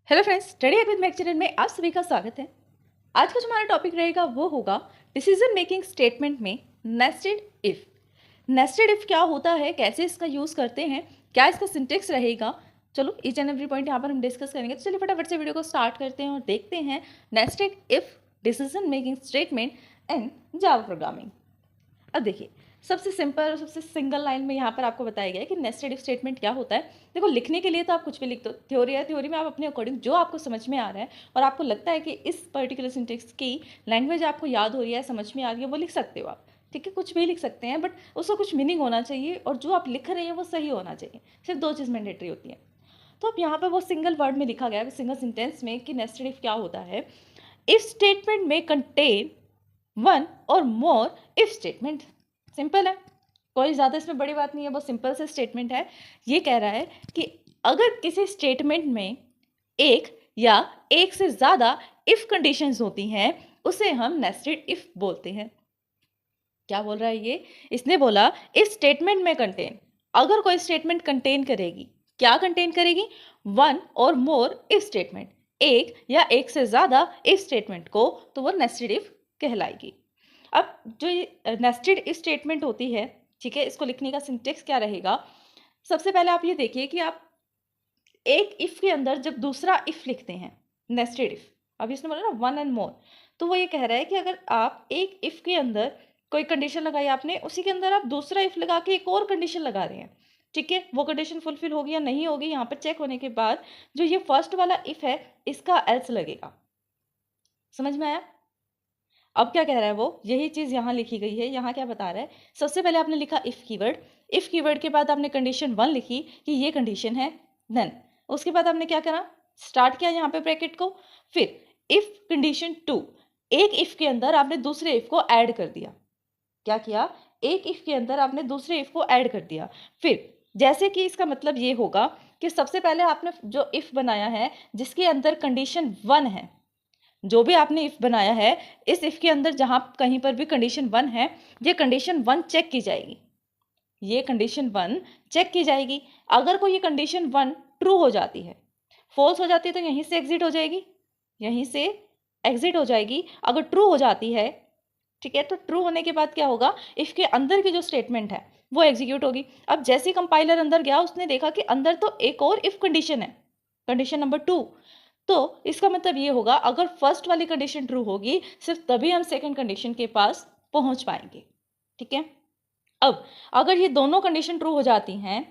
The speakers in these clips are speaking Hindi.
Hello friends, study with Mac channel में आप सभी का स्वागत है। आज का जो हमारा टॉपिक रहेगा वो होगा डिसीजन मेकिंग स्टेटमेंट में नेस्टेड इफ। नेस्टेड इफ क्या होता है, कैसे इसका यूज़ करते हैं, क्या इसका सिंटेक्स रहेगा, चलो ईच एंड एवरी पॉइंट यहाँ पर हम डिस्कस करेंगे। तो चलिए फटाफट से वीडियो को स्टार्ट करते हैं और देखते हैं nested if decision making statement in Java programming. अब देखिए, सबसे सिंपल और सबसे सिंगल लाइन में यहाँ पर आपको बताया गया है कि नेस्टेड इफ स्टेटमेंट क्या होता है। देखो, लिखने के लिए तो आप कुछ भी लिख दो, थ्योरी है, थ्योरी में आप अपने अकॉर्डिंग जो आपको समझ में आ रहा है और आपको लगता है कि इस पर्टिकुलर सिंटेक्स की लैंग्वेज आपको याद हो रही है, समझ में आ रही है, वो लिख सकते हो आप। ठीक है, कुछ भी लिख सकते हैं, बट उसका कुछ मीनिंग होना चाहिए और जो आप लिख रहे हैं वो सही होना चाहिए। सिर्फ दो चीज़ मैंडेटरी होती है। तो अब यहाँ पर वो सिंगल वर्ड में लिखा गया है, सिंगल सेंटेंस में, कि नेस्टेड इफ क्या होता है। इफ स्टेटमेंट में कंटेन वन और मोर इफ स्टेटमेंट। सिंपल है, कोई ज़्यादा इसमें बड़ी बात नहीं है, बहुत सिंपल से स्टेटमेंट है। ये कह रहा है कि अगर किसी स्टेटमेंट में एक या एक से ज़्यादा इफ कंडीशंस होती हैं, उसे हम नेस्टेड इफ बोलते हैं। क्या बोल रहा है ये? इसने बोला इफ स्टेटमेंट में कंटेन, अगर कोई स्टेटमेंट कंटेन करेगी, क्या कंटेन करेगी? वन और मोर इफ स्टेटमेंट, एक या एक से ज़्यादा इफ स्टेटमेंट को, तो वो नेस्टेड इफ कहलाएगी। अब जो ये नेस्टेड इफ स्टेटमेंट होती है, ठीक है, इसको लिखने का सिंटेक्स क्या रहेगा? सबसे पहले आप ये देखिए कि आप एक इफ के अंदर जब दूसरा इफ लिखते हैं, नेस्टेड इफ, अभी इसने बोला ना वन एंड मोर, तो वो ये कह रहा है कि अगर आप एक इफ के अंदर कोई कंडीशन लगाई आपने, उसी के अंदर आप दूसरा इफ लगा के एक और कंडीशन लगा रहे हैं, ठीक है, वो कंडीशन फुलफिल होगी या नहीं होगी, यहाँ पर चेक होने के बाद जो ये फर्स्ट वाला इफ है, इसका एल्स लगेगा। समझ में आया? अब क्या कह रहा है वो, यही चीज़ यहाँ लिखी गई है। यहाँ क्या बता रहा है? सबसे पहले आपने लिखा इफ़ कीवर्ड, इफ़ कीवर्ड के बाद आपने कंडीशन वन लिखी कि ये कंडीशन है, देन उसके बाद आपने क्या करा, स्टार्ट किया यहाँ पे ब्रैकेट को, फिर इफ़ कंडीशन टू, एक इफ़ के अंदर आपने दूसरे इफ़ को ऐड कर दिया। क्या किया? एक इफ़ के अंदर आपने दूसरे इफ़ को ऐड कर दिया। फिर जैसे कि इसका मतलब ये होगा कि सबसे पहले आपने जो इफ़ बनाया है, जिसके अंदर कंडीशन वन है, जो भी आपने इफ बनाया है, इस इफ के अंदर जहाँ कहीं पर भी कंडीशन वन है, ये कंडीशन वन चेक की जाएगी। ये कंडीशन वन चेक की जाएगी। अगर कोई ये कंडीशन वन ट्रू हो जाती है, फॉल्स हो जाती है, तो यहीं से एग्जिट हो जाएगी, यहीं से एग्जिट हो जाएगी। अगर ट्रू हो जाती है, ठीक है, तो ट्रू होने के बाद क्या होगा, इफ के अंदर की जो स्टेटमेंट है वो एग्जीक्यूट होगी। अब जैसे ही कंपाइलर अंदर गया, उसने देखा कि अंदर तो एक और इफ कंडीशन है, कंडीशन नंबर टू, तो इसका मतलब ये होगा अगर फर्स्ट वाली कंडीशन ट्रू होगी, सिर्फ तभी हम सेकंड कंडीशन के पास पहुंच पाएंगे। ठीक है, अब अगर ये दोनों कंडीशन ट्रू हो जाती हैं,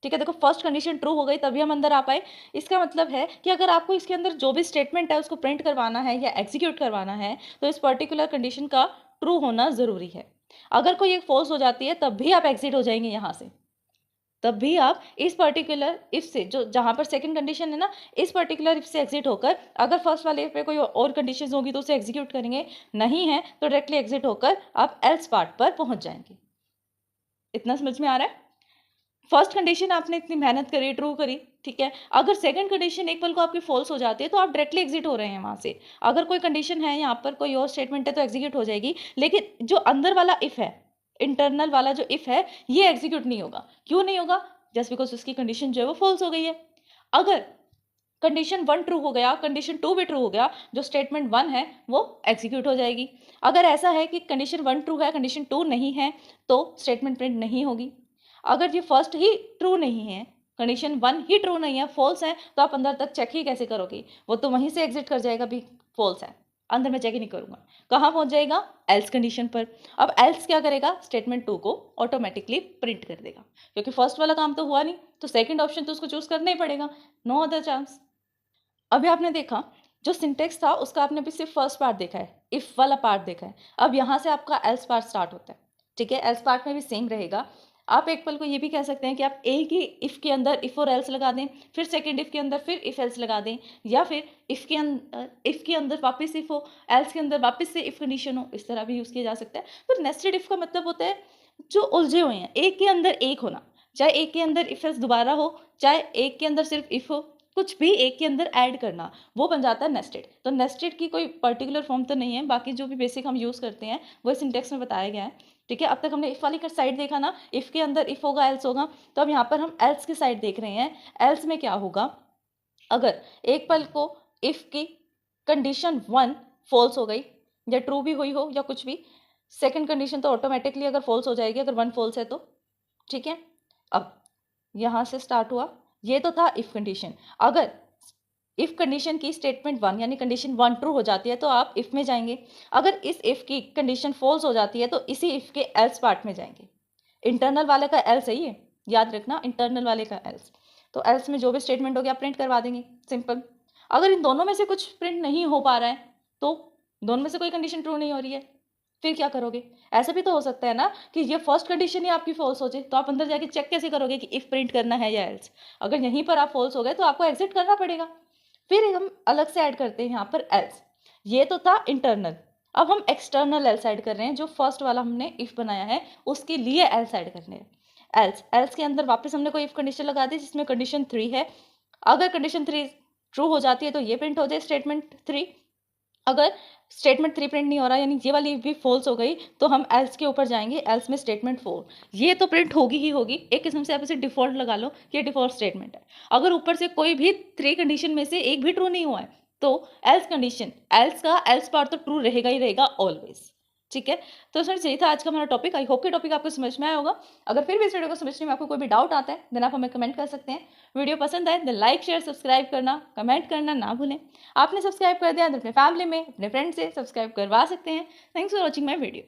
ठीक है, देखो फर्स्ट कंडीशन ट्रू हो गई तभी हम अंदर आ पाए। इसका मतलब है कि अगर आपको इसके अंदर जो भी स्टेटमेंट है उसको प्रिंट करवाना है या एग्जीक्यूट करवाना है, तो इस पर्टिकुलर कंडीशन का ट्रू होना ज़रूरी है। अगर कोई एक फॉल्स हो जाती है तब भी आप एग्जिट हो जाएंगे यहाँ से, तब भी आप इस पर्टिकुलर इफ से, जो जहाँ पर सेकंड कंडीशन है ना, इस पर्टिकुलर इफ से एग्जिट होकर, अगर फर्स्ट वाले इफ पे कोई और कंडीशन होगी तो उसे एग्जीक्यूट करेंगे, नहीं है तो डायरेक्टली एग्जिट होकर आप एल्स पार्ट पर पहुंच जाएंगे। इतना समझ में आ रहा है? फर्स्ट कंडीशन आपने इतनी मेहनत करी, ट्रू करी, ठीक है, अगर सेकंड कंडीशन एक पल को आपकी फॉल्स हो जाती है तो आप डायरेक्टली एग्जिट हो रहे हैं वहां से। अगर कोई कंडीशन है यहाँ पर, कोई और स्टेटमेंट है, तो एग्जीक्यूट हो जाएगी, लेकिन जो अंदर वाला इफ है, इंटरनल वाला जो इफ है, ये एग्जीक्यूट नहीं होगा। क्यों नहीं होगा? जस्ट बिकॉज उसकी कंडीशन जो है वो फॉल्स हो गई है। अगर कंडीशन वन ट्रू हो गया, कंडीशन टू भी ट्रू हो गया, जो स्टेटमेंट वन है वो एग्जीक्यूट हो जाएगी। अगर ऐसा है कि कंडीशन वन ट्रू है, कंडीशन टू नहीं है, तो स्टेटमेंट प्रिंट नहीं होगी। अगर ये फर्स्ट ही ट्रू नहीं है, कंडीशन वन ही ट्रू नहीं है, फॉल्स है, तो आप अंदर तक चेक ही कैसे करोगे? वो तो वहीं से एग्जिट कर जाएगा, भी फॉल्स है, अंदर मैं चेक ही नहीं करूंगा। कहाँ पहुंच जाएगा? एल्स कंडीशन पर। अब एल्स क्या करेगा? स्टेटमेंट टू को ऑटोमेटिकली प्रिंट कर देगा, क्योंकि फर्स्ट वाला काम तो हुआ नहीं, तो सेकंड ऑप्शन तो उसको चूज करना ही पड़ेगा, नो अदर चांस। अभी आपने देखा, जो सिंटेक्स था उसका आपने भी सिर्फ फर्स्ट पार्ट देखा है, इफ वाला पार्ट देखा है। अब यहाँ से आपका एल्स पार्ट स्टार्ट होता है, ठीक है, एल्स पार्ट में भी सेम रहेगा। आप एक पल को ये भी कह सकते हैं कि आप एक ही इफ के अंदर इफ और एल्स लगा दें, फिर सेकंड इफ के अंदर फिर इफ एल्स लगा दें, या फिर इफ के अंदर वापस इफ हो, एल्स के अंदर वापस से इफ कंडीशन हो, इस तरह भी यूज किया जा सकता है। तो नेस्टेड इफ का मतलब होता है जो उलझे हुए हैं, एक के अंदर एक होना, चाहे एक के अंदर इफ एल्स दोबारा हो, चाहे एक के अंदर सिर्फ इफ हो, कुछ भी एक के अंदर ऐड करना, वो बन जाता है नेस्टेड। तो नेस्टेड की कोई पर्टिकुलर फॉर्म तो नहीं है, बाकी जो भी बेसिक हम यूज़ करते हैं वो सिंटेक्स में बताया गया है। ठीक है, अब तक हमने इफ वाली का साइड देखा ना, इफ के अंदर इफ होगा, एल्स होगा, तो अब यहाँ पर हम एल्स की साइड देख रहे हैं। एल्स में क्या होगा? अगर एक पल को इफ़ की कंडीशन 1 फॉल्स हो गई या ट्रू भी हुई हो या कुछ भी, सेकंड कंडीशन तो ऑटोमेटिकली अगर फॉल्स हो जाएगी अगर 1 फॉल्स है तो, ठीक है। अब यहाँ से स्टार्ट हुआ, ये तो था इफ़ कंडीशन। अगर इफ़ कंडीशन की स्टेटमेंट 1 यानी कंडीशन 1 ट्रू हो जाती है तो आप इफ़ में जाएंगे। अगर इस इफ़ की कंडीशन फॉल्स हो जाती है तो इसी इफ़ के एल्स पार्ट में जाएंगे। इंटरनल वाले का एल्स है ये, याद रखना, इंटरनल वाले का एल्स। तो एल्स में जो भी स्टेटमेंट हो गया प्रिंट करवा देंगे, सिंपल। अगर इन दोनों में से कुछ प्रिंट नहीं हो पा रहा है तो दोनों में से कोई कंडीशन ट्रू नहीं हो रही है, फिर क्या करोगे? ऐसा भी तो हो सकता है ना कि ये फर्स्ट कंडीशन ही आपकी फॉल्स हो जाए, तो आप अंदर जाके चेक कैसे करोगे कि इफ प्रिंट करना है या एल्स? अगर यहीं पर आप फॉल्स हो गए तो आपको एग्जिट करना पड़ेगा। फिर हम अलग से ऐड करते हैं यहाँ पर एल्स। ये तो था इंटरनल। अब हम एक्सटर्नल एल्स ऐड कर रहे हैं, जो फर्स्ट वाला हमने इफ बनाया है उसके लिए एल्स ऐड करने हैं। एल्स के अंदर वापस हमने कोई इफ कंडीशन लगा दी जिसमें कंडीशन 3 है। अगर कंडीशन 3 ट्रू हो जाती है तो ये प्रिंट हो जाए स्टेटमेंट 3। अगर स्टेटमेंट 3 प्रिंट नहीं हो रहा यानी ये वाली भी फॉल्स हो गई तो हम एल्स के ऊपर जाएंगे, एल्स में स्टेटमेंट 4। ये तो प्रिंट होगी ही होगी, एक किस्म से आप इसे डिफॉल्ट लगा लो कि ये डिफॉल्ट स्टेटमेंट है। अगर ऊपर से कोई भी 3 कंडीशन में से एक भी ट्रू नहीं हुआ है तो एल्स कंडीशन, एल्स का एल्स पार्ट तो ट्रू रहेगा ही रहेगा ऑलवेज, ठीक है। तो फ्रेंड्स यही था आज का हमारा टॉपिक। आई होप कि टॉपिक आपको समझ में आया होगा। अगर फिर भी इस वीडियो को समझने में आपको कोई भी डाउट आता है देन आप हमें कमेंट कर सकते हैं। वीडियो पसंद आए देन लाइक शेयर सब्सक्राइब करना कमेंट करना ना भूलें। आपने सब्सक्राइब कर दिया तो अपने फैमिली में अपने फ्रेंड से सब्सक्राइब करवा सकते हैं। Thanks for watching my video.